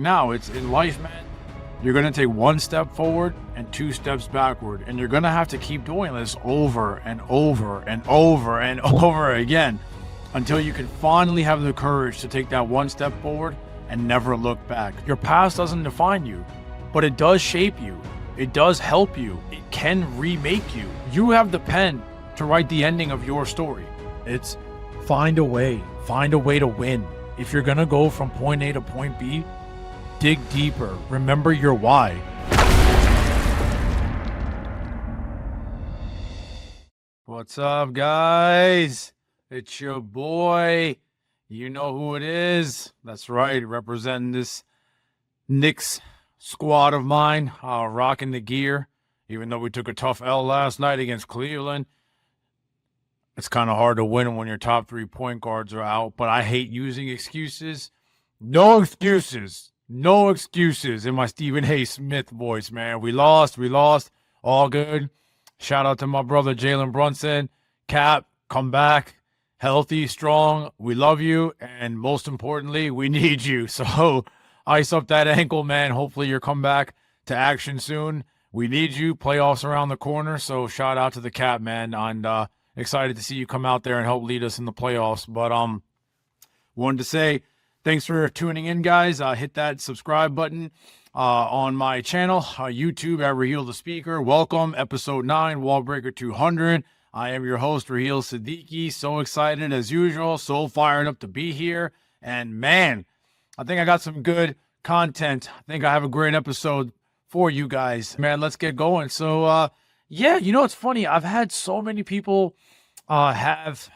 Now, it's in life, man. You're going to take one step forward and two steps backward, and you're going to have to keep doing this over and over and over and over again until you can finally have the courage to take that one step forward and never look back. Your past doesn't define you, but it does shape you. It does help you. It can remake you. You have the pen to write the ending of your story. It's find a way to win. If you're going to go from point A to point B, dig deeper. Remember your why. What's up, guys? It's your boy. You know who it is. That's right, representing this Knicks squad of mine, rocking the gear. Even though we took a tough L last night against Cleveland, it's kind of hard to win when your top 3 point guards are out. But I hate using excuses. No excuses. No excuses in my Stephen A. Smith voice, man. We lost. All good. Shout out to my brother Jalen Brunson. Cap, come back. Healthy, strong. We love you. And most importantly, we need you. So ice up that ankle, man. Hopefully you're come back to action soon. We need you. Playoffs around the corner. So shout out to the Cap, man. And excited to see you come out there and help lead us in the playoffs. But wanted to say, thanks for tuning in, guys. Hit that subscribe button on my channel, YouTube at Raheel the Speaker. Welcome, episode 9, Wallbreaker 200. I am your host, Raheel Siddiqui. So excited as usual, so fired up to be here. And man, I think I got some good content. I think I have a great episode for you guys. Man, let's get going. So, yeah, you know, it's funny. I've had so many people have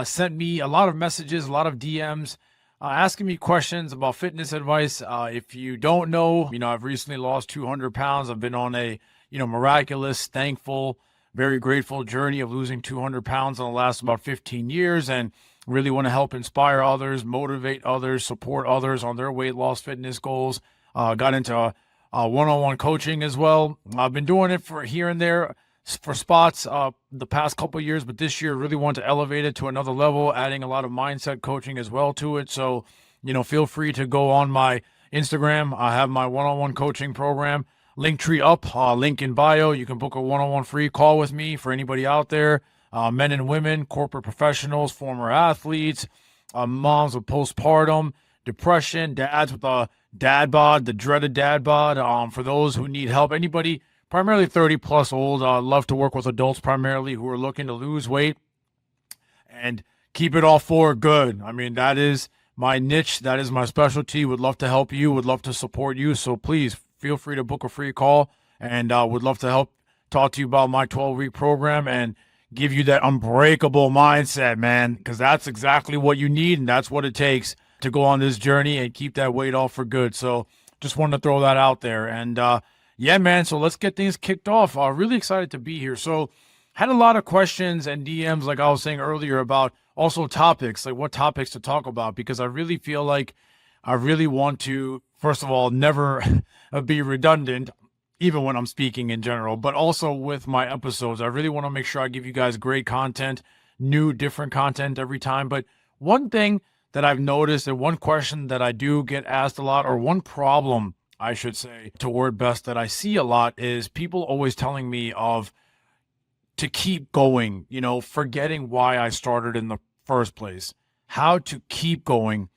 sent me a lot of messages, a lot of DMs, asking me questions about fitness advice. If you don't know, I've recently lost 200 pounds. I've been on a, miraculous, thankful, very grateful journey of losing 200 pounds in the last about 15 years, and really want to help inspire others, motivate others, support others on their weight loss fitness goals. Got into one-on-one coaching as well. I've been doing it for here and there for spots the past couple of years, but this year really want to elevate it to another level, adding a lot of mindset coaching as well to it. So, feel free to go on my Instagram. I have my one-on-one coaching program, Linktree up, link in bio. You can book a one-on-one free call with me for anybody out there, men and women, corporate professionals, former athletes, moms with postpartum, depression, dads with a dad bod, the dreaded dad bod, for those who need help, anybody primarily 30 plus old. Love to work with adults primarily who are looking to lose weight and keep it all for good. I mean, that is my niche. That is my specialty. Would love to help you. Would love to support you. So please feel free to book a free call, and would love to help talk to you about my 12-week program and give you that unbreakable mindset, man, because that's exactly what you need, and that's what it takes to go on this journey and keep that weight off for good. So just wanted to throw that out there. And yeah, man, so let's get things kicked off. Really excited to be here. So had a lot of questions and DMs, like I was saying earlier, about also topics, like what topics to talk about, because I really feel like I really want to, first of all, never be redundant, even when I'm speaking in general, but also with my episodes. I really want to make sure I give you guys great content, new, different content every time. But one thing that I've noticed, and one question that I do get asked a lot, or one problem, I should say, to word best, that I see a lot, is people always telling me to keep going, forgetting why I started in the first place, how to keep going,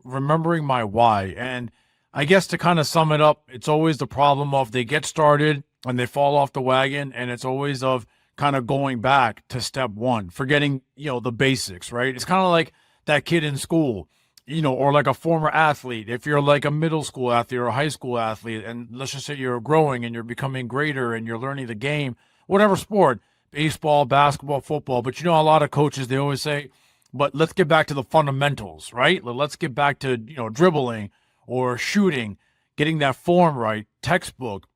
remembering my why. And I guess to kind of sum it up, it's always the problem of they get started and they fall off the wagon, and it's always of kind of going back to step one, forgetting, the basics, right? It's kind of like that kid in school, or like a former athlete. If you're like a middle school athlete or a high school athlete, and let's just say you're growing and you're becoming greater and you're learning the game, whatever sport, baseball, basketball, football. But a lot of coaches, they always say, but let's get back to the fundamentals, right? Let's get back to, dribbling or shooting, getting that form right, textbook,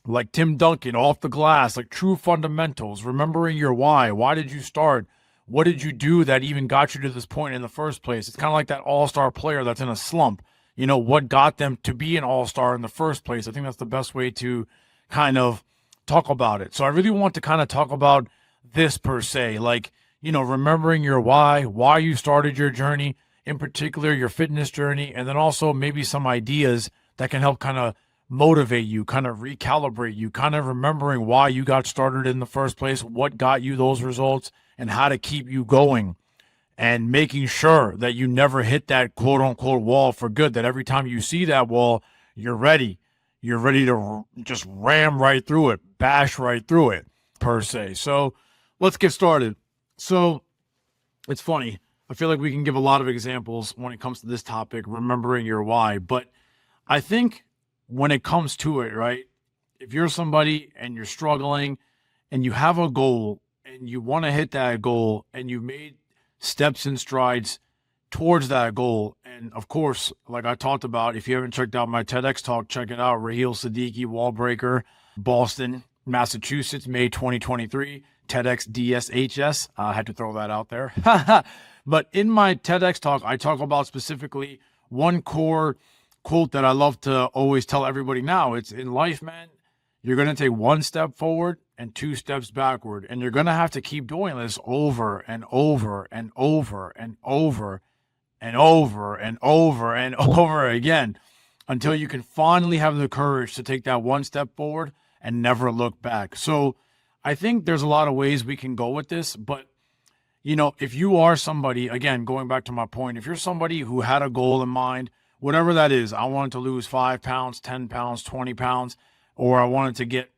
like Tim Duncan, off the glass, like true fundamentals, remembering your why. Why did you start? What did you do that even got you to this point in the first place? It's kind of like that all-star player that's in a slump. What got them to be an all-star in the first place? I think that's the best way to kind of talk about it. So I really want to kind of talk about this per se, like, remembering your why you started your journey, in particular your fitness journey, and then also maybe some ideas that can help kind of motivate you, kind of recalibrate you, kind of remembering why you got started in the first place, what got you those results, and how to keep you going, and making sure that you never hit that quote unquote wall for good, that every time you see that wall, you're ready. You're ready to just ram right through it, bash right through it, per se. So let's get started. So it's funny. I feel like we can give a lot of examples when it comes to this topic, remembering your why. But I think when it comes to it, right, if you're somebody and you're struggling and you have a goal and you want to hit that goal and you've made steps and strides towards that goal. And of course, like I talked about, if you haven't checked out my TEDx talk, check it out. Raheel, Siddiqui, Wall Breaker, Boston, Massachusetts, May 2023, TEDx DSHS. I had to throw that out there. But in my TEDx talk, I talk about specifically one core quote that I love to always tell everybody now. It's in life, man, you're going to take one step forward and two steps backward. And you're going to have to keep doing this over and over and over and over and over and over and over again until you can finally have the courage to take that one step forward and never look back. So I think there's a lot of ways we can go with this, but you know, if you are somebody, again, going back to my point, if you're somebody who had a goal in mind, whatever that is, I wanted to lose 5 pounds, 10 pounds, 20 pounds, or I wanted to get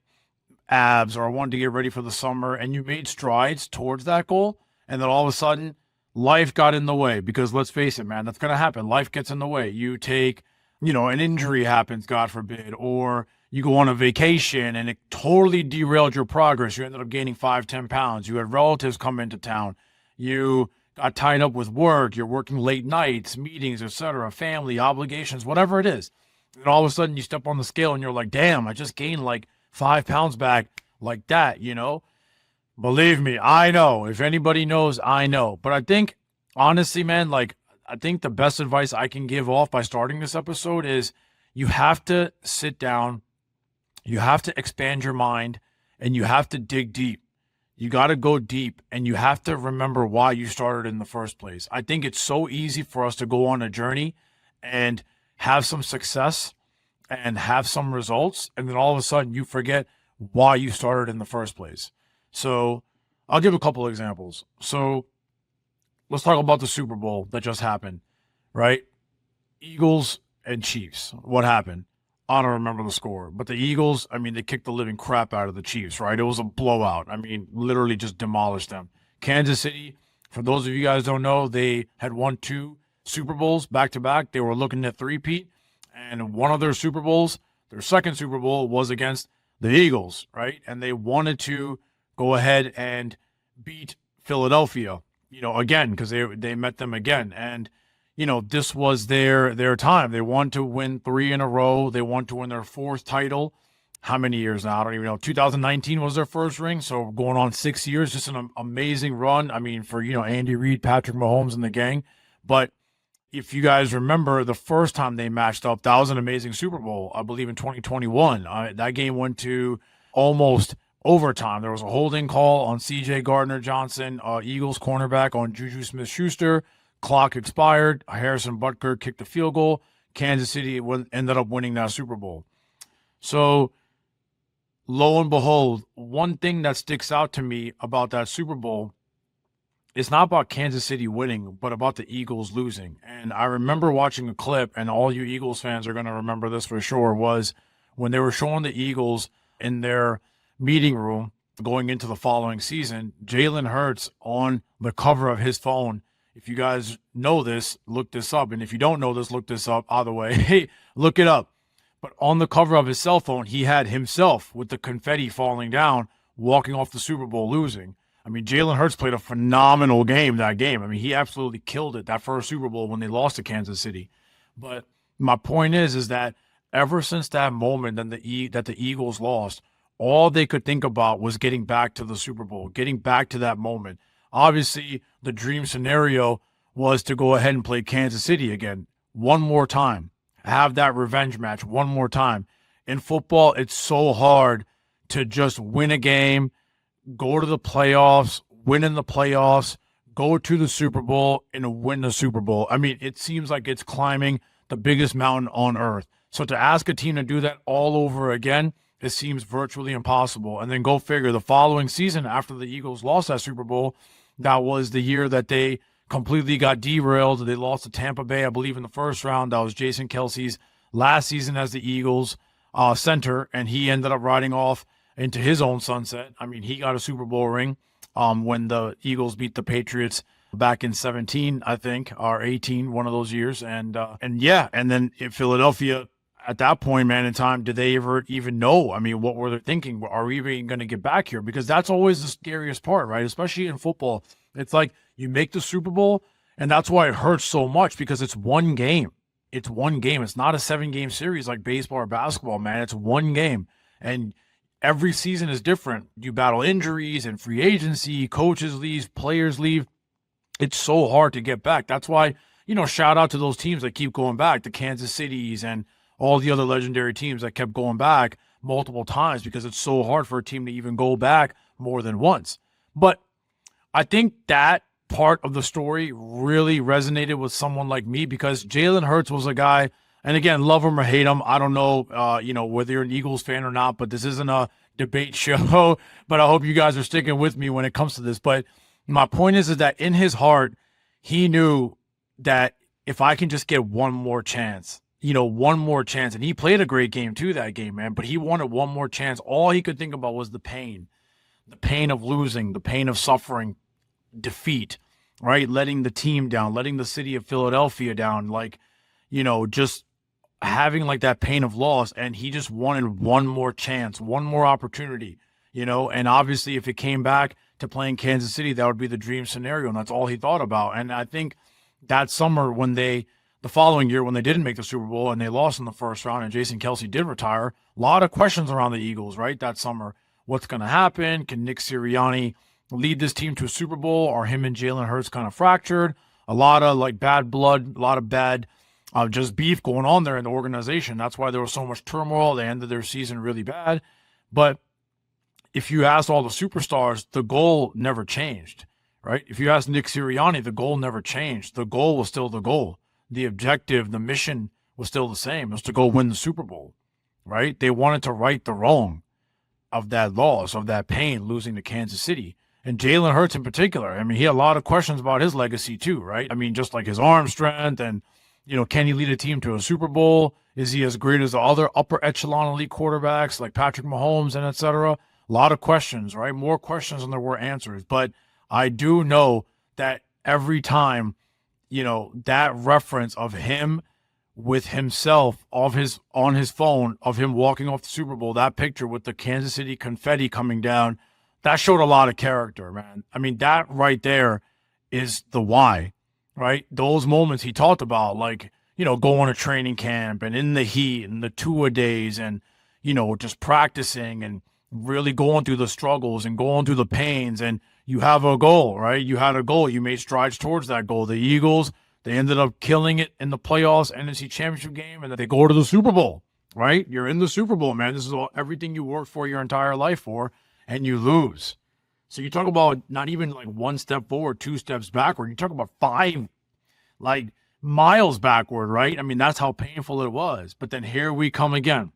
abs, or I wanted to get ready for the summer, and you made strides towards that goal, and then all of a sudden life got in the way, because let's face it, man, that's going to happen. Life gets in the way. You take, you know, an injury happens, God forbid, or you go on a vacation and it totally derailed your progress. You ended up gaining 5, 10 pounds. You had relatives come into town. You got tied up with work. You're working late nights, meetings, etc., family obligations, whatever it is. And all of a sudden you step on the scale and you're like, damn, I just gained like 5 pounds back like that, you know? Believe me, I know. If anybody knows, I know. But I think, honestly, man, like, I think the best advice I can give off by starting this episode is you have to sit down, you have to expand your mind, and you have to dig deep. You got to go deep, and you have to remember why you started in the first place. I think it's so easy for us to go on a journey and have some success and have some results, and then all of a sudden you forget why you started in the first place. So I'll give a couple of examples. So let's talk about the Super Bowl that just happened, right? Eagles and Chiefs. What happened? I don't remember the score, but the Eagles, I mean, they kicked the living crap out of the Chiefs, right? It was a blowout. I mean, literally just demolished them. Kansas City, for those of you guys don't know, they had won 2 Super Bowls back to back. They were looking at three-peat, and one of their Super Bowls, their second Super Bowl, was against the Eagles, right? And they wanted to go ahead and beat Philadelphia, you know, again, because they met them again. And you know, this was their time. They wanted to win 3 in a row. They wanted to win their 4th title. How many years now? I don't even know. 2019 was their first ring, so going on 6 years. Just an amazing run. I mean, for, you know, Andy Reid, Patrick Mahomes, and the gang. But if you guys remember, the first time they matched up, that was an amazing Super Bowl, I believe in 2021. That game went to almost overtime. There was a holding call on C.J. Gardner-Johnson, Eagles cornerback, on Juju Smith-Schuster. Clock expired. Harrison Butker kicked the field goal. Kansas City ended up winning that Super Bowl. So, lo and behold, one thing that sticks out to me about that Super Bowl is not about Kansas City winning, but about the Eagles losing. And I remember watching a clip, and all you Eagles fans are going to remember this for sure, was when they were showing the Eagles in their meeting room going into the following season, Jalen Hurts on the cover of his phone. If you guys know this, look this up. And if you don't know this, look this up. Either way, hey, look it up. But on the cover of his cell phone, he had himself with the confetti falling down, walking off the Super Bowl losing. I mean, Jalen Hurts played a phenomenal game that game. I mean, he absolutely killed it that first Super Bowl when they lost to Kansas City. But my point is that ever since that moment that the Eagles lost, all they could think about was getting back to the Super Bowl, getting back to that moment. Obviously, the dream scenario was to go ahead and play Kansas City again one more time, have that revenge match one more time. In football, it's so hard to just win a game, go to the playoffs, win in the playoffs, go to the Super Bowl and win the Super Bowl. I mean, it seems like it's climbing the biggest mountain on earth. So to ask a team to do that all over again, it seems virtually impossible. And then go figure, the following season after the Eagles lost that Super Bowl, that was the year that they completely got derailed. They lost to Tampa Bay, I believe, in the first round. That was Jason Kelce's last season as the Eagles center, and he ended up riding off into his own sunset. I mean, he got a Super Bowl ring when the Eagles beat the Patriots back in 17, I think, or 18, one of those years. And then in Philadelphia, at that point, man, in time, did they ever even know? I mean, what were they thinking? Are we even going to get back here? Because that's always the scariest part, right? Especially in football. It's like you make the Super Bowl, and that's why it hurts so much, because it's one game. It's one game. It's not a 7-game series like baseball or basketball, man. It's one game. And every season is different. You battle injuries and free agency, coaches leave, players leave. It's so hard to get back. That's why, shout out to those teams that keep going back, the Kansas Cities and all the other legendary teams that kept going back multiple times, because it's so hard for a team to even go back more than once. But I think that part of the story really resonated with someone like me, because Jalen Hurts was a guy, and again, love him or hate him, I don't know, whether you're an Eagles fan or not, but this isn't a debate show, but I hope you guys are sticking with me when it comes to this. But my point is that in his heart, he knew that if I can just get one more chance, and he played a great game too that game, man, but he wanted one more chance. All he could think about was the pain of losing, the pain of suffering, defeat, right? Letting the team down, letting the city of Philadelphia down, just having like that pain of loss. And he just wanted one more chance, one more opportunity, and obviously if it came back to playing Kansas City, that would be the dream scenario. And that's all he thought about. And I think that summer the following year when they didn't make the Super Bowl and they lost in the first round and Jason Kelce did retire, a lot of questions around the Eagles, right? That summer, what's going to happen? Can Nick Sirianni lead this team to a Super Bowl? Are him and Jalen Hurts kind of fractured? A lot of bad blood, a lot of bad just beef going on there in the organization. That's why there was so much turmoil. They ended their season really bad. But if you ask all the superstars, the goal never changed, right? If you ask Nick Sirianni, the goal never changed. The goal was still the goal. The objective, the mission was still the same. It was to go win the Super Bowl, right? They wanted to right the wrong of that loss, of that pain, losing to Kansas City. And Jalen Hurts in particular, I mean, he had a lot of questions about his legacy too, right? I mean, just like his arm strength and, can he lead a team to a Super Bowl? Is he as great as the other upper echelon elite quarterbacks like Patrick Mahomes and et cetera? A lot of questions, right? More questions than there were answers. But I do know that every time, that reference of him with himself on his phone, of him walking off the Super Bowl, that picture with the Kansas City confetti coming down, that showed a lot of character, man. I mean, that right there is the why, right? Those moments he talked about, going to training camp and in the heat and the two-a-days and, just practicing and really going through the struggles and going through the pains, and you have a goal, right? You had a goal. You made strides towards that goal. The Eagles, they ended up killing it in the playoffs, NFC Championship game, and then they go to the Super Bowl, right? You're in the Super Bowl, man. This is everything you worked for your entire life for, and you lose. So you talk about not even one step forward, 2 steps backward. You talk about 5 miles backward, right? I mean, that's how painful it was. But then here we come again.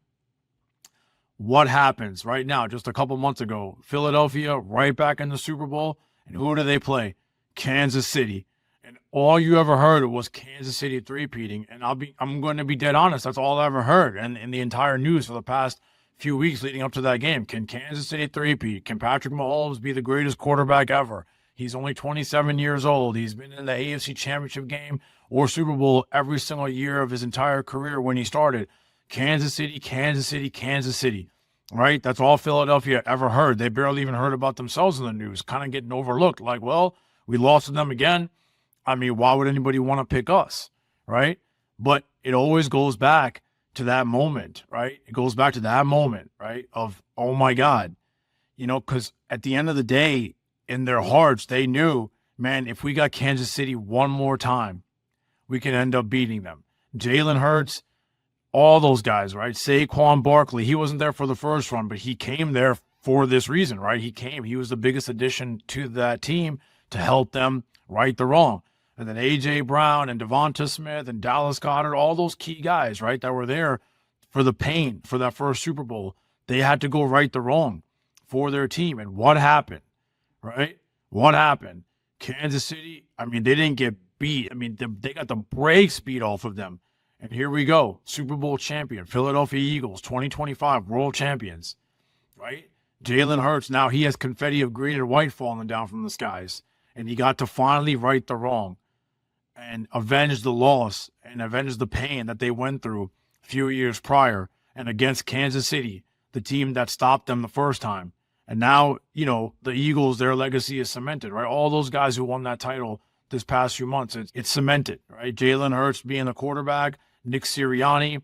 What happens right now? Just a couple months ago, Philadelphia right back in the Super Bowl. And who do they play? Kansas City. And all you ever heard was Kansas City three-peating. And I'm going to be dead honest. That's all I ever heard. And in the entire news for the past few weeks leading up to that game. Can Kansas City three-peat? Can Patrick Mahomes be the greatest quarterback ever? He's only 27 years old. He's been in the AFC Championship game or Super Bowl every single year of his entire career when he started. Kansas City, Kansas City, Kansas City, right? That's all Philadelphia ever heard. They barely even heard about themselves in the news, kind of getting overlooked. We lost to them again. I mean, why would anybody want to pick us, right? But it always goes back to that moment, right? It goes back to that moment, right? Of, oh my God, because at the end of the day, in their hearts, they knew, man, if we got Kansas City one more time, we can end up beating them. Jalen Hurts, all those guys, right? Saquon Barkley, he wasn't there for the first run, but he came there for this reason, right? He was the biggest addition to that team to help them right the wrong. And then A.J. Brown and Devonta Smith and Dallas Goedert, all those key guys, right, that were there for the pain for that first Super Bowl, they had to go right the wrong for their team. And what happened, right? What happened? Kansas City, I mean, they didn't get beat. I mean, they got the brakes beat off of them. And here we go, Super Bowl champion, Philadelphia Eagles, 2025 world champions, right? Jalen Hurts, now he has confetti of green and white falling down from the skies. And he got to finally right the wrong and avenge the loss and avenge the pain that they went through a few years prior and against Kansas City, the team that stopped them the first time. And now, you know, the Eagles, their legacy is cemented, right? All those guys who won that title this past few months, it's cemented, right? Jalen Hurts being the quarterback, Nick Sirianni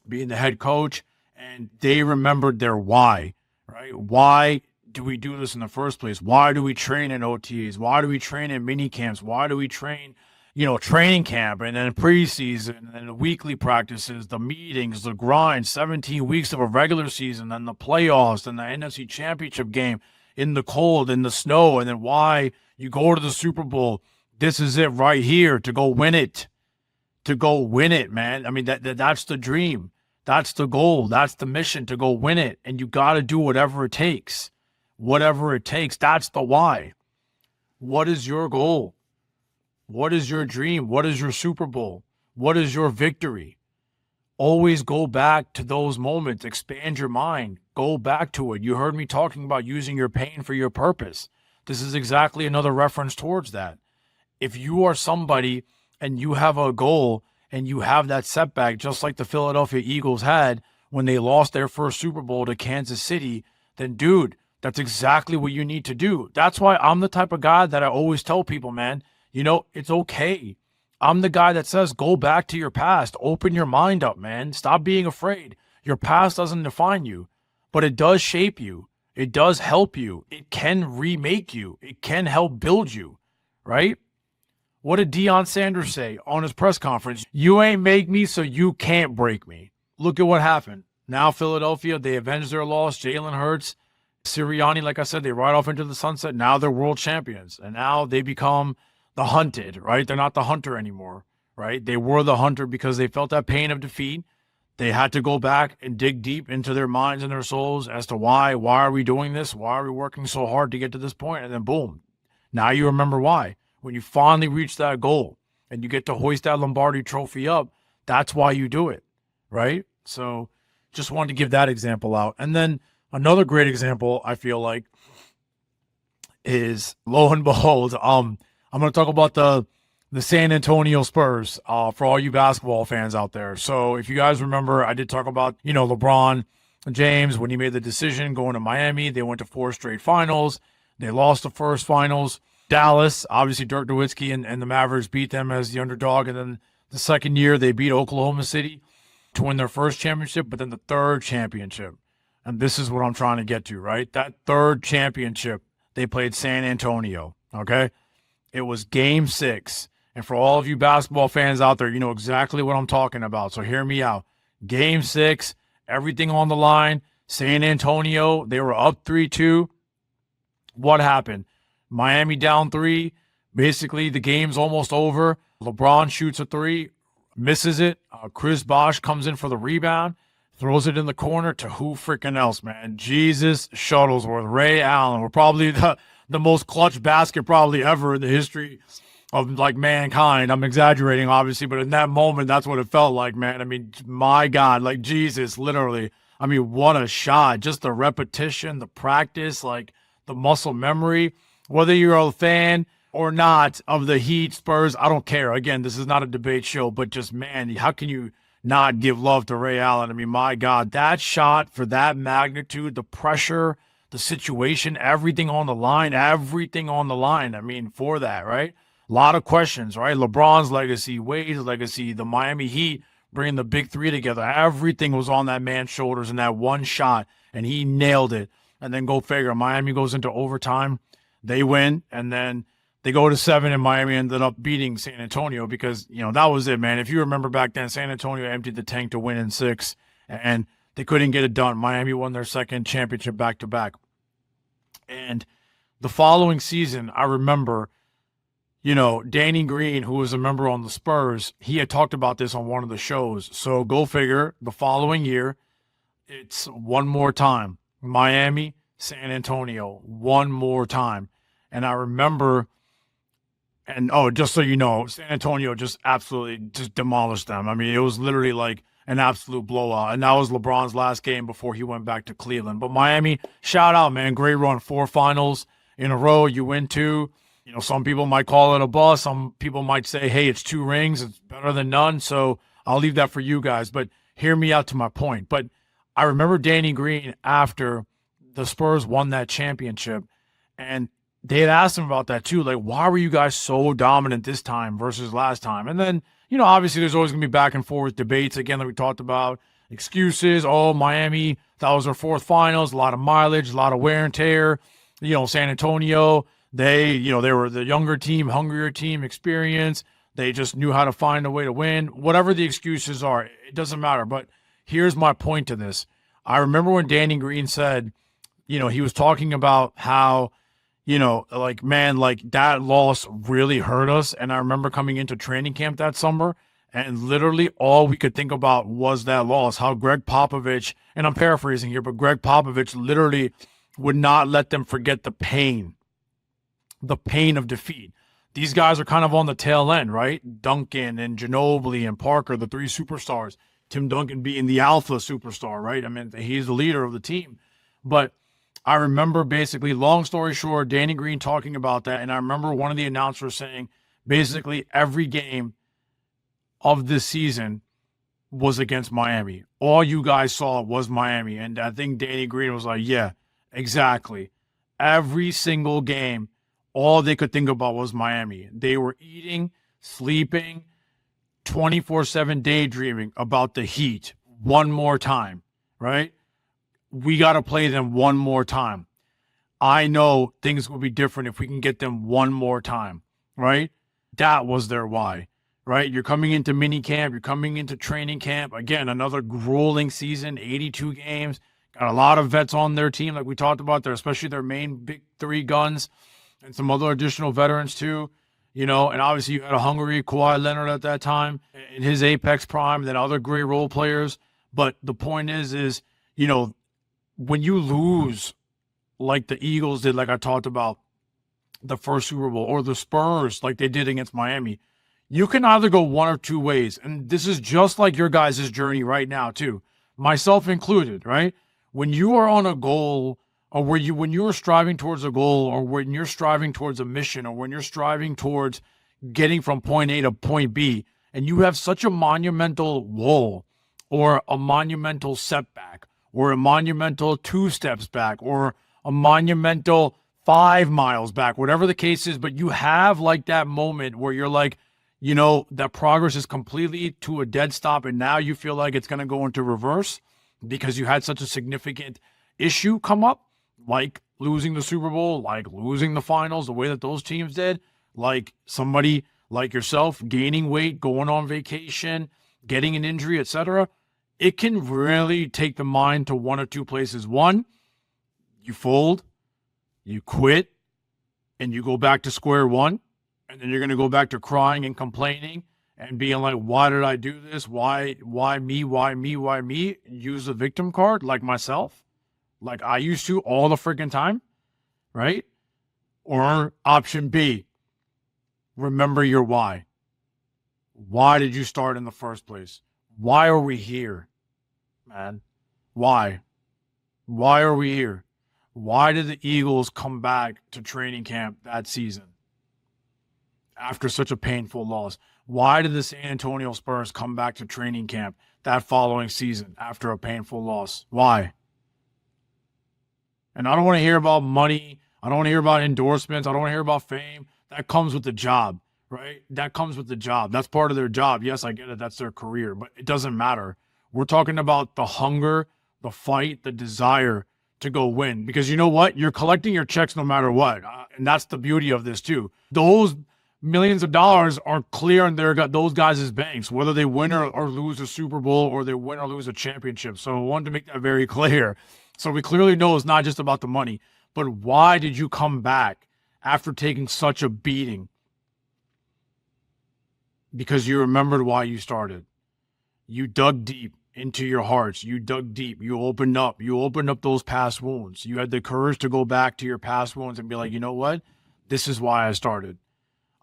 being the head coach, and they remembered their why, right? Why do we do this in the first place? Why do we train in OTAs? Why do we train in mini camps? Why do we train, you know, training camp and then preseason and the weekly practices, the meetings, the grind, 17 weeks of a regular season, and the playoffs and the NFC Championship game in the cold, in the snow, and then why you go to the Super Bowl. This is it right here to go win it. To go win it, man. I mean, that's the dream. That's the goal. That's the mission, to go win it. And you got to do whatever it takes. Whatever it takes. That's the why. What is your goal? What is your dream? What is your Super Bowl? What is your victory? Always go back to those moments. Expand your mind. Go back to it. You heard me talking about using your pain for your purpose. This is exactly another reference towards that. If you are somebody and you have a goal and you have that setback, just like the Philadelphia Eagles had when they lost their first Super Bowl to Kansas City, then dude, that's exactly what you need to do. That's why I'm the type of guy that I always tell people, man, you know, it's okay. I'm the guy that says, go back to your past. Open your mind up, man. Stop being afraid. Your past doesn't define you, but it does shape you. It does help you. It can remake you. It can help build you, right? What did Deion Sanders say on his press conference? You ain't make me, so you can't break me. Look at what happened. Now Philadelphia, they avenged their loss. Jalen Hurts, Sirianni, like I said, they ride off into the sunset. Now they're world champions. And now they become the hunted, right? They're not the hunter anymore, right? They were the hunter because they felt that pain of defeat. They had to go back and dig deep into their minds and their souls as to why. Why are we doing this? Why are we working so hard to get to this point? And then boom, now you remember why. When you finally reach that goal and you get to hoist that Lombardi trophy up, that's why you do it, right? So just wanted to give that example out. And then another great example, I feel like, is, lo and behold, I'm going to talk about the San Antonio Spurs for all you basketball fans out there. So if you guys remember, I did talk about, you know, LeBron James, when he made the decision going to Miami. They went to 4 straight finals. They lost the first finals. Dallas, obviously Dirk Nowitzki and the Mavericks beat them as the underdog. And then the second year, they beat Oklahoma City to win their first championship, but then the third championship. And this is what I'm trying to get to, right? That third championship, they played San Antonio, okay? It was Game 6. And for all of you basketball fans out there, you know exactly what I'm talking about. So hear me out. Game 6, everything on the line. San Antonio, they were up 3-2. What happened? Miami down 3. Basically, the game's almost over. LeBron shoots a 3, misses it. Chris Bosh comes in for the rebound, throws it in the corner to who freaking else, man? Jesus Shuttlesworth, Ray Allen. We're probably the most clutch basket probably ever in the history of, like, mankind. I'm exaggerating, obviously, but in that moment, that's what it felt like, man. I mean, my God, like, Jesus, literally. I mean, what a shot. Just the repetition, the practice, like, the muscle memory. Whether you're a fan or not of the Heat, Spurs, I don't care. Again, this is not a debate show, but just, man, how can you not give love to Ray Allen? I mean, my God, that shot for that magnitude, the pressure, the situation, everything on the line, I mean, for that, right? A lot of questions, right? LeBron's legacy, Wade's legacy, the Miami Heat bringing the big 3 together. Everything was on that man's shoulders in that one shot, and he nailed it. And then go figure, Miami goes into overtime. They win, and then they go to 7, and Miami ended up beating San Antonio because, you know, that was it, man. If you remember back then, San Antonio emptied the tank to win in 6, and they couldn't get it done. Miami won their second championship back-to-back. And The following season, I remember, Danny Green, who was a member on the Spurs, he had talked about this on one of the shows. So go figure, the following year, it's one more time. Miami, San Antonio, one more time. And I remember, and just so you know, San Antonio just absolutely just demolished them. I mean, it was literally like an absolute blowout. And that was LeBron's last game before he went back to Cleveland. But Miami, shout out, man. Great run. 4 finals in a row. You win 2. Some people might call it a bust. Some people might say, hey, it's 2 rings. It's better than none. So I'll leave that for you guys. But hear me out to my point. But I remember Danny Green after the Spurs won that championship, and they had asked him about that too. Like, why were you guys so dominant this time versus last time? And then, obviously there's always going to be back and forth debates, again, like we talked about, excuses. Oh, Miami, that was their 4th finals, a lot of mileage, a lot of wear and tear. San Antonio, they were the younger team, hungrier team, experience. They just knew how to find a way to win. Whatever the excuses are, it doesn't matter. But here's my point to this. I remember when Danny Green said, he was talking about how, that loss really hurt us. And I remember coming into training camp that summer, and literally all we could think about was that loss, how Greg Popovich, and I'm paraphrasing here, but Greg Popovich literally would not let them forget the pain of defeat. These guys are kind of on the tail end, right? Duncan and Ginobili and Parker, the 3 superstars. Tim Duncan being the alpha superstar, right? I mean, he's the leader of the team. But I remember basically, long story short, Danny Green talking about that. And I remember one of the announcers saying basically every game of this season was against Miami. All you guys saw was Miami. And I think Danny Green was like, yeah, exactly. Every single game, all they could think about was Miami. They were eating, sleeping, 24/7 daydreaming about the Heat one more time, right? We got to play them one more time. I know things will be different if we can get them one more time, right? That was their why, right? You're coming into mini camp. You're coming into training camp. Again, another grueling season, 82 games. Got a lot of vets on their team, like we talked about there, especially their main big 3 guns and some other additional veterans too. And obviously you had a hungry Kawhi Leonard at that time in his apex prime, then other great role players. But the point is, when you lose like the Eagles did, like I talked about, the first Super Bowl, or the Spurs like they did against Miami, you can either go one or 2 ways. And this is just like your guys' journey right now too, myself included, right? When you are on a goal, or when you are striving towards a goal, or when you're striving towards a mission, or when you're striving towards getting from point A to point B, and you have such a monumental wall, or a monumental setback, or a monumental 2 steps back, or a monumental 5 miles back, whatever the case is, but you have like that moment where you're like, that progress is completely to a dead stop, and now you feel like it's going to go into reverse because you had such a significant issue come up, like losing the Super Bowl, like losing the finals, the way that those teams did, like somebody like yourself gaining weight, going on vacation, getting an injury, etc. It can really take the mind to one or 2 places. One, you fold, you quit, and you go back to square one. And then you're going to go back to crying and complaining and being like, why did I do this? Why me? Why me? Why me? Use the victim card like myself, like I used to all the freaking time, right? Or option B, remember your why. Why did you start in the first place? Why are we here, man? Why? Why are we here? Why did the Eagles come back to training camp that season after such a painful loss? Why did the San Antonio Spurs come back to training camp that following season after a painful loss? Why? And I don't want to hear about money. I don't want to hear about endorsements. I don't want to hear about fame. That comes with the job, right? That comes with the job. That's part of their job. Yes, I get it. That's their career, but it doesn't matter. We're talking about the hunger, the fight, the desire to go win. Because you know what? You're collecting your checks no matter what. And that's the beauty of this too. Those millions of dollars are clear in those guys' banks, whether they win or lose a Super Bowl, or they win or lose a championship. So I wanted to make that very clear. So we clearly know it's not just about the money. But why did you come back after taking such a beating? Because you remembered why you started. You dug deep into your hearts. You dug deep. You opened up. You opened up those past wounds. You had the courage to go back to your past wounds and be like, you know what? This is why I started.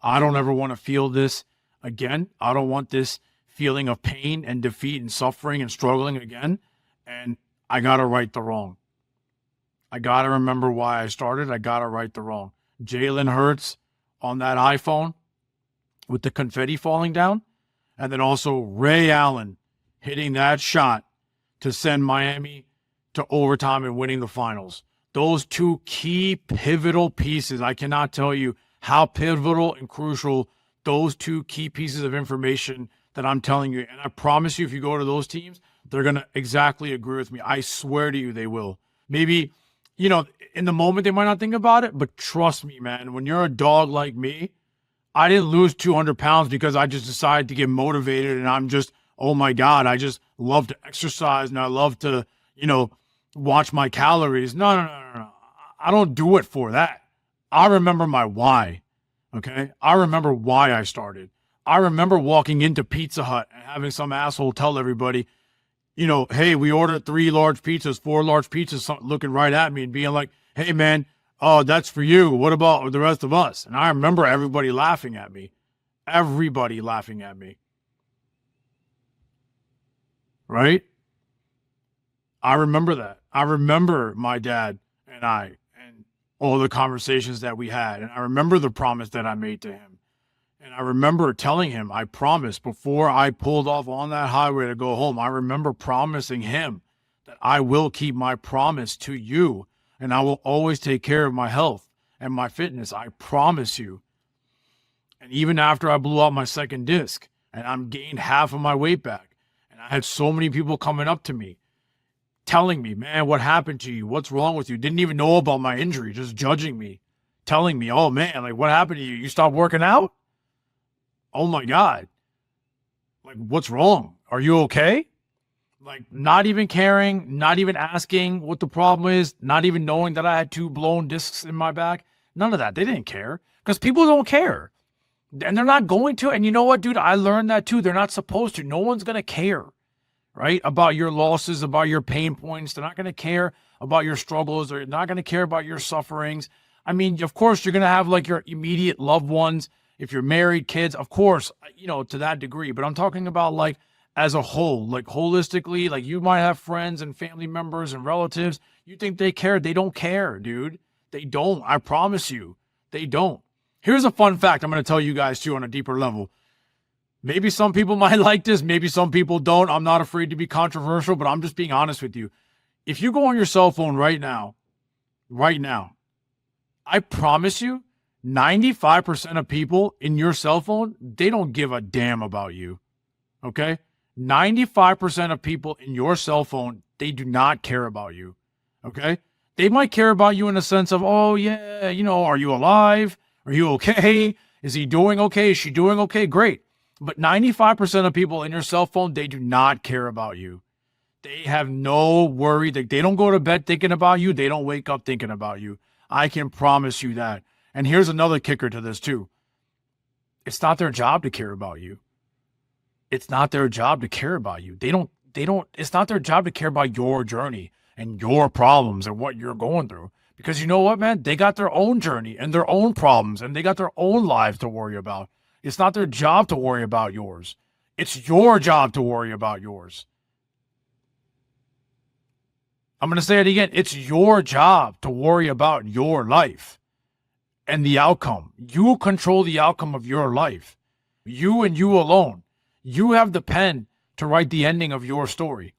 I don't ever want to feel this again. I don't want this feeling of pain and defeat and suffering and struggling again. And I got to right the wrong. I got to remember why I started. I got to right the wrong. Jalen Hurts on that iPhone with the confetti falling down. And then also Ray Allen hitting that shot to send Miami to overtime and winning the finals. Those two key pivotal pieces. I cannot tell you how pivotal and crucial those two key pieces of information that I'm telling you. And I promise you, if you go to those teams, they're going to exactly agree with me. I swear to you, they will. Maybe, in the moment, they might not think about it, but trust me, man, when you're a dog like me, I didn't lose 200 pounds because I just decided to get motivated and I'm just, oh my God, I just love to exercise and I love to, watch my calories. No. I don't do it for that. I remember my why, okay? I remember why I started. I remember walking into Pizza Hut and having some asshole tell everybody, hey, we ordered 3 large pizzas, 4 large pizzas, looking right at me and being like, hey, man, oh, that's for you. What about the rest of us? And I remember everybody laughing at me. Everybody laughing at me. Right? I remember that. I remember my dad and I and all the conversations that we had. And I remember the promise that I made to him. And I remember telling him, I promised before I pulled off on that highway to go home, I remember promising him that I will keep my promise to you. And I will always take care of my health and my fitness. I promise you. And even after I blew out my second disc and I'm gained half of my weight back, and I had so many people coming up to me, telling me, man, what happened to you? What's wrong with you? Didn't even know about my injury, just judging me, telling me, oh man, like what happened to you? You stopped working out? Oh my God. Like, what's wrong? Are you okay? Like, not even caring, not even asking what the problem is, not even knowing that I had 2 blown discs in my back. None of that. They didn't care because people don't care. And they're not going to. And you know what, dude? I learned that too. They're not supposed to. No one's going to care, right? About your losses, about your pain points. They're not going to care about your struggles. They're not going to care about your sufferings. I mean, of course, you're going to have like your immediate loved ones. If you're married, kids, of course, to that degree. But I'm talking about like, as a whole, like holistically, like you might have friends and family members and relatives. You think they care. They don't care, dude. They don't. I promise you. They don't. Here's a fun fact I'm going to tell you guys too on a deeper level. Maybe some people might like this. Maybe some people don't. I'm not afraid to be controversial, but I'm just being honest with you. If you go on your cell phone right now, I promise you, 95% of people in your cell phone, they don't give a damn about you. Okay? 95% of people in your cell phone, they do not care about you. Okay? They might care about you in the sense of, oh yeah, are you alive? Are you okay? Is he doing okay? Is she doing okay? Great. But 95% of people in your cell phone, they do not care about you. They have no worry. They don't go to bed thinking about you. They don't wake up thinking about you. I can promise you that. And here's another kicker to this too. It's not their job to care about you. It's not their job to care about you. It's not their job to care about your journey and your problems and what you're going through. Because you know what, man? They got their own journey and their own problems and they got their own lives to worry about. It's not their job to worry about yours. It's your job to worry about yours. I'm going to say it again. It's your job to worry about your life and the outcome. You control the outcome of your life. You and you alone. You have the pen to write the ending of your story.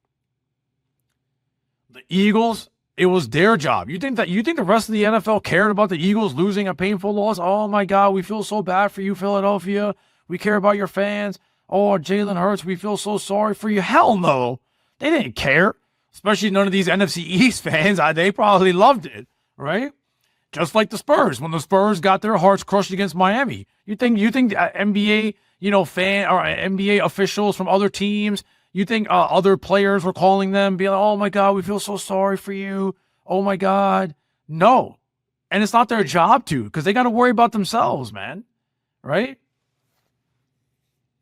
The Eagles, it was their job. You think the rest of the NFL cared about the Eagles losing a painful loss? Oh my God, we feel so bad for you, Philadelphia. We care about your fans. Oh, Jalen Hurts, we feel so sorry for you. Hell no. They didn't care. Especially none of these NFC East fans. They probably loved it, right? Just like the Spurs. When the Spurs got their hearts crushed against Miami. You think NBA, fan or NBA officials from other teams, you think other players were calling them, being like, oh my God, we feel so sorry for you. Oh my God. No, And it's not their job to, because they got to worry about themselves, man. Right?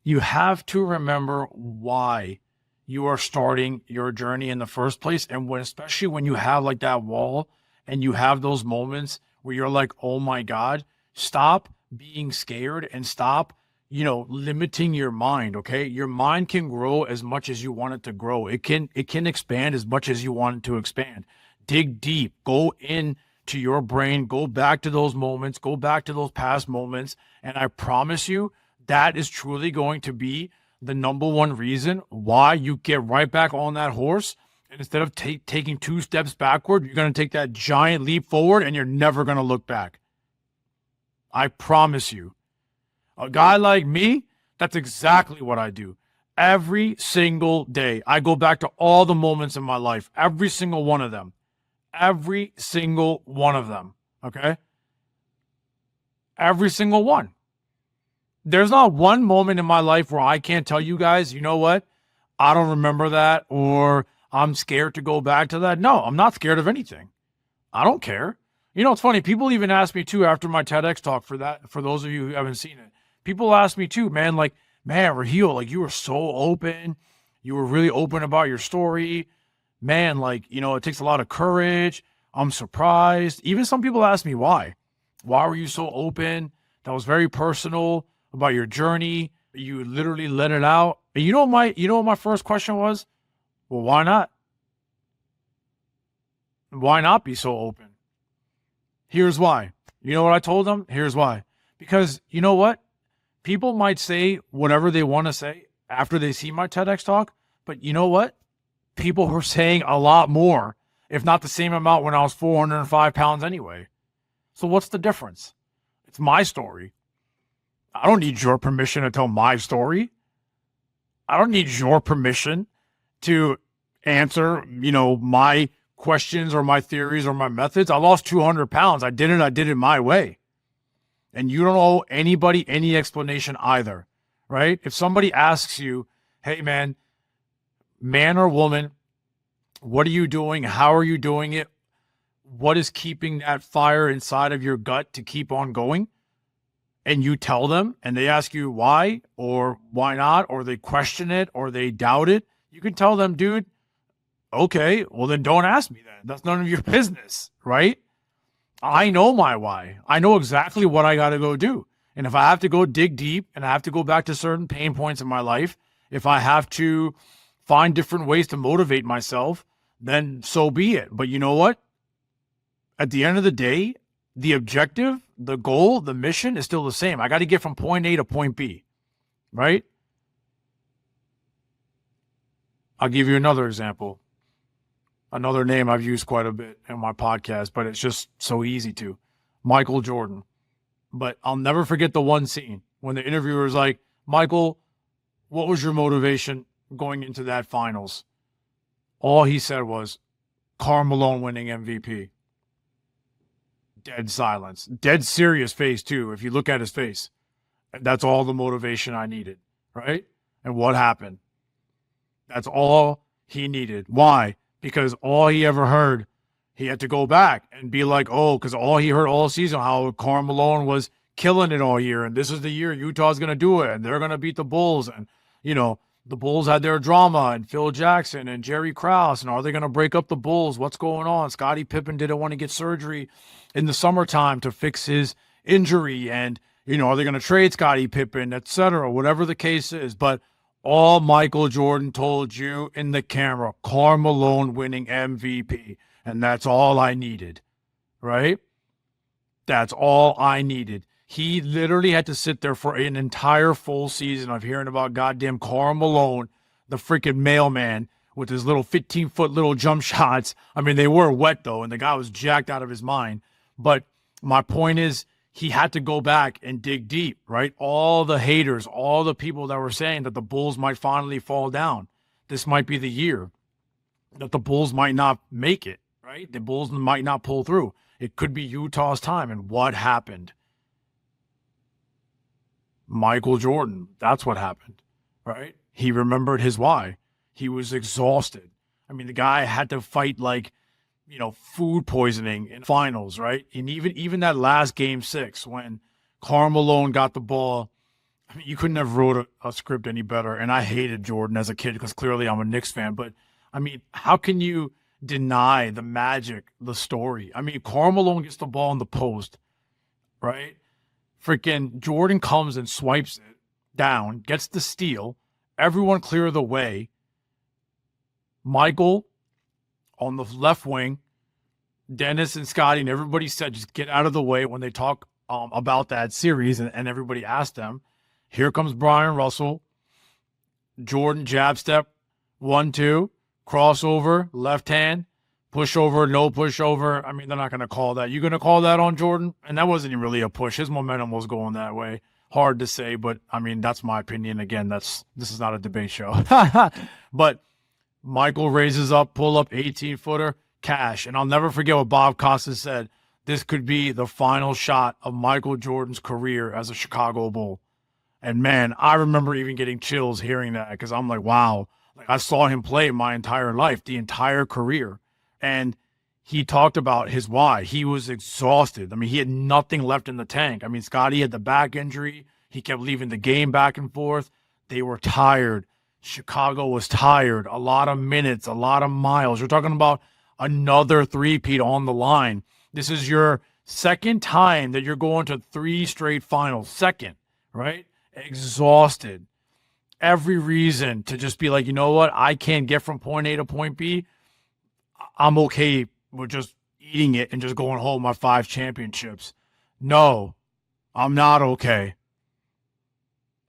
You have to remember why you are starting your journey in the first place. And especially when you have like that wall and you have those moments where you're like, oh my God, stop being scared and stop, limiting your mind. Okay. Your mind can grow as much as you want it to grow. It can expand as much as you want it to expand. Dig deep, go in to your brain, go back to those moments, go back to those past moments. And I promise you, that is truly going to be the number one reason why you get right back on that horse. And instead of taking 2 steps backward, you're going to take that giant leap forward and you're never going to look back. I promise you. A guy like me, that's exactly what I do. Every single day, I go back to all the moments in my life, every single one of them. Every single one of them. Okay? Every single one. There's not one moment in my life where I can't tell you guys, you know what? I don't remember that, or I'm scared to go back to that. No, I'm not scared of anything. I don't care. It's funny. People even ask me too after my TEDx talk for those of you who haven't seen it. People ask me too, man, Raheel, you were so open. You were really open about your story. Man, it takes a lot of courage. I'm surprised. Even some people ask me why. Why were you so open? That was very personal about your journey. You literally let it out. And you know what my first question was? Well, why not? Why not be so open? Here's why. You know what I told them? Here's why. Because you know what? People might say whatever they want to say after they see my TEDx talk, but you know what? People were saying a lot more, if not the same amount when I was 405 pounds anyway. So what's the difference? It's my story. I don't need your permission to tell my story. I don't need your permission to answer, my questions or my theories or my methods. I lost 200 pounds. I did it my way. And you don't owe anybody any explanation either, right? If somebody asks you, hey man or woman, what are you doing? How are you doing it? What is keeping that fire inside of your gut to keep on going? And you tell them and they ask you why or why not, or they question it or they doubt it, you can tell them, dude, okay, well then don't ask me that. That's none of your business, right? I know my why. I know exactly what I got to go do. And if I have to go dig deep and I have to go back to certain pain points in my life, if I have to find different ways to motivate myself, then so be it. But you know what? At the end of the day, the objective, the goal, the mission is still the same. I got to get from point A to point B, right? I'll give you another example. Another name I've used quite a bit in my podcast, but it's just so easy to. Michael Jordan. But I'll never forget the one scene when the interviewer was like, Michael, what was your motivation going into that finals? All he said was, Karl Malone winning MVP. Dead silence. Dead serious face, too, if you look at his face. That's all the motivation I needed, right? And what happened? That's all he needed. Why? Because all he ever heard, he had to go back and be like, oh, because all he heard all season, how Karl Malone was killing it all year. And this is the year Utah's going to do it. And they're going to beat the Bulls. And, the Bulls had their drama and Phil Jackson and Jerry Krause. And are they going to break up the Bulls? What's going on? Scottie Pippen didn't want to get surgery in the summertime to fix his injury. And, are they going to trade Scottie Pippen, et cetera, whatever the case is. But all Michael Jordan told you in the camera, Karl Malone winning MVP. And that's all I needed, right? That's all I needed. He literally had to sit there for an entire full season of hearing about goddamn Karl Malone, the freaking mailman with his little 15-foot little jump shots. I mean, they were wet, though, and the guy was jacked out of his mind. But my point is, he had to go back and dig deep, right? All the haters, all the people that were saying that the Bulls might finally fall down. This might be the year that the Bulls might not make it, right? The Bulls might not pull through. It could be Utah's time. And what happened? Michael Jordan, that's what happened, right? He remembered his why. He was exhausted. I mean, the guy had to fight like food poisoning in finals, right? And even that last game 6 when Karl Malone got the ball. I mean, you couldn't have wrote a script any better. And I hated Jordan as a kid because clearly I'm a Knicks fan. But I mean, how can you deny the magic, the story? I mean, Karl Malone gets the ball in the post, right? Freaking Jordan comes and swipes it down, gets the steal. Everyone clear the way. Michael on the left wing, Dennis and Scotty and everybody said, just get out of the way when they talk about that series. And everybody asked them, here comes Brian Russell. Jordan jab step, 1-2, crossover, left hand, pushover, no pushover. I mean, they're not going to call that. You going to call that on Jordan? And that wasn't even really a push. His momentum was going that way. Hard to say, but I mean, that's my opinion. Again, this is not a debate show. But Michael raises up, pull up, 18-footer, cash. And I'll never forget what Bob Costas said. This could be the final shot of Michael Jordan's career as a Chicago Bull. And man, I remember even getting chills hearing that because I'm like, wow, like I saw him play my entire life, the entire career. And he talked about his why. He was exhausted. I mean, he had nothing left in the tank. I mean, Scotty had the back injury. He kept leaving the game back and forth. They were tired. Chicago was tired. A lot of minutes, a lot of miles. You're talking about another three-peat on the line. This is your second time that you're going to 3 straight finals. Second, right? Exhausted. Every reason to just be like, you know what? I can't get from point A to point B. I'm okay with just eating it and just going home my 5 championships. No, I'm not okay.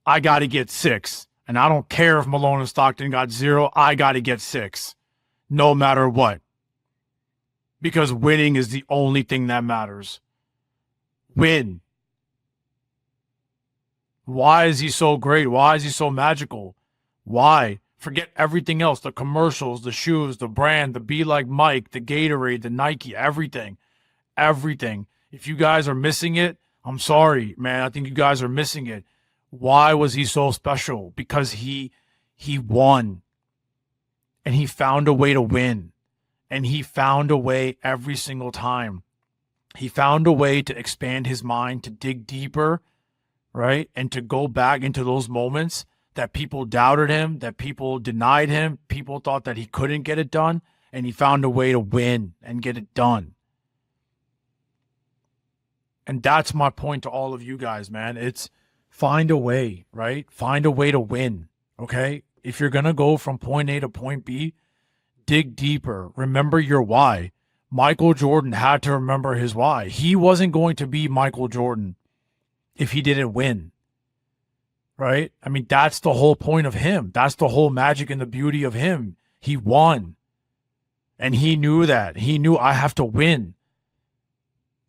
I got to get 6. And I don't care if Malone and Stockton got 0. I got to get 6. No matter what. Because winning is the only thing that matters. Win. Why is he so great? Why is he so magical? Why? Forget everything else. The commercials, the shoes, the brand, the Be Like Mike, the Gatorade, the Nike, everything. Everything. If you guys are missing it, I'm sorry, man. I think you guys are missing it. Why was he so special? Because he won. And he found a way to win. And he found a way every single time. He found a way to expand his mind, to dig deeper, right? And to go back into those moments that people doubted him, that people denied him, people thought that he couldn't get it done, and he found a way to win and get it done. And that's my point to all of you guys, man. It's find a way, right? Find a way to win, okay? If you're going to go from point A to point B, dig deeper. Remember your why. Michael Jordan had to remember his why. He wasn't going to be Michael Jordan if he didn't win, right? I mean, that's the whole point of him. That's the whole magic and the beauty of him. He won. And he knew that. He knew I have to win.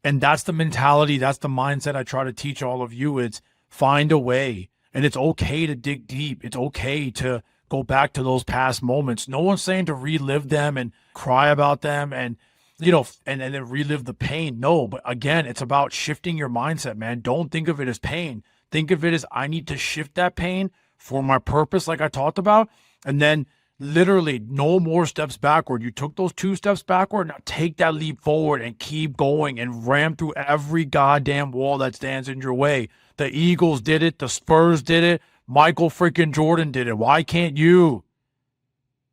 And that's the mentality. That's the mindset I try to teach all of you. It's find a way. And it's okay to dig deep. It's okay to go back to those past moments. No one's saying to relive them and cry about them and and then relive the pain. No, but again, it's about shifting your mindset, man. Don't think of it as pain. Think of it as I need to shift that pain for my purpose, like I talked about. And then literally no more steps backward. You took those 2 steps backward. Now take that leap forward and keep going and ram through every goddamn wall that stands in your way. The Eagles did it. The Spurs did it. Michael freaking Jordan did it. Why can't you?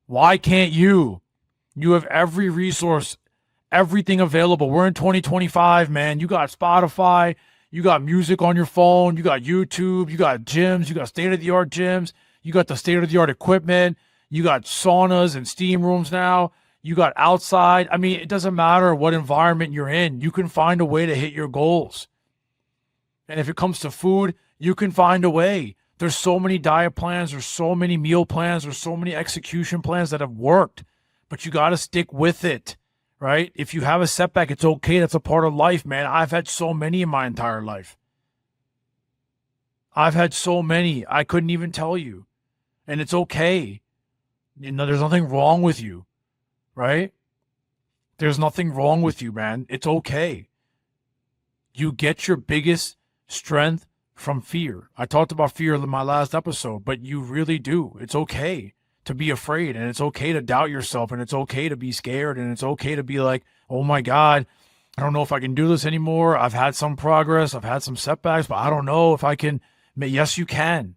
Why can't you? You have every resource, everything available. We're in 2025, man. You got Spotify. You got music on your phone. You got YouTube. You got gyms. You got state-of-the-art gyms. You got the state-of-the-art equipment. You got saunas and steam rooms now. You got outside. I mean, it doesn't matter what environment you're in. You can find a way to hit your goals. And if it comes to food, you can find a way. There's so many diet plans. There's so many meal plans. There's so many execution plans that have worked. But you got to stick with it, right? If you have a setback, it's okay. That's a part of life, man. I've had so many in my entire life. I've had so many. I couldn't even tell you. And it's okay. There's nothing wrong with you, right? There's nothing wrong with you, man. It's okay. You get your biggest strength from fear. I talked about fear in my last episode, but you really do. It's okay to be afraid, and it's okay to doubt yourself, and it's okay to be scared, and it's okay to be like, oh my God, I don't know if I can do this anymore. I've had some progress. I've had some setbacks, but I don't know if I can. Yes, you can.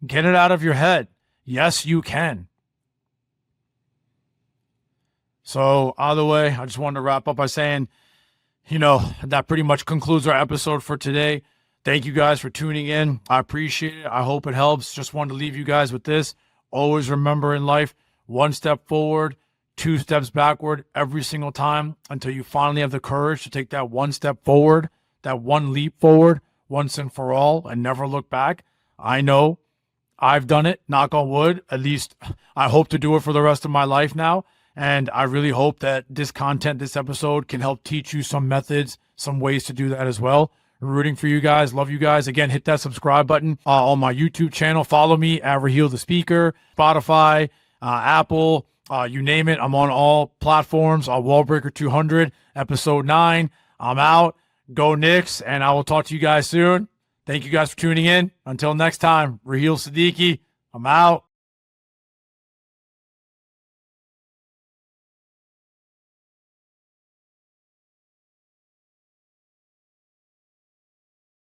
Get it out of your head. Yes, you can. So either way, I just wanted to wrap up by saying, that pretty much concludes our episode for today. Thank you guys for tuning in. I appreciate it. I hope it helps. Just wanted to leave you guys with this. Always remember in life, 1 step forward, 2 steps backward every single time until you finally have the courage to take that 1 step forward, that 1 leap forward once and for all, and never look back. I know I've done it, knock on wood. At least I hope to do it for the rest of my life now. And I really hope that this content, this episode can help teach you some methods, some ways to do that as well. Rooting for you guys. Love you guys. Again, hit that subscribe button on my YouTube channel. Follow me at Raheel the Speaker, Spotify, Apple, you name it. I'm on all platforms. Wallbreaker 200, episode 9. I'm out. Go Knicks. And I will talk to you guys soon. Thank you guys for tuning in. Until next time, Raheel Siddiqui. I'm out.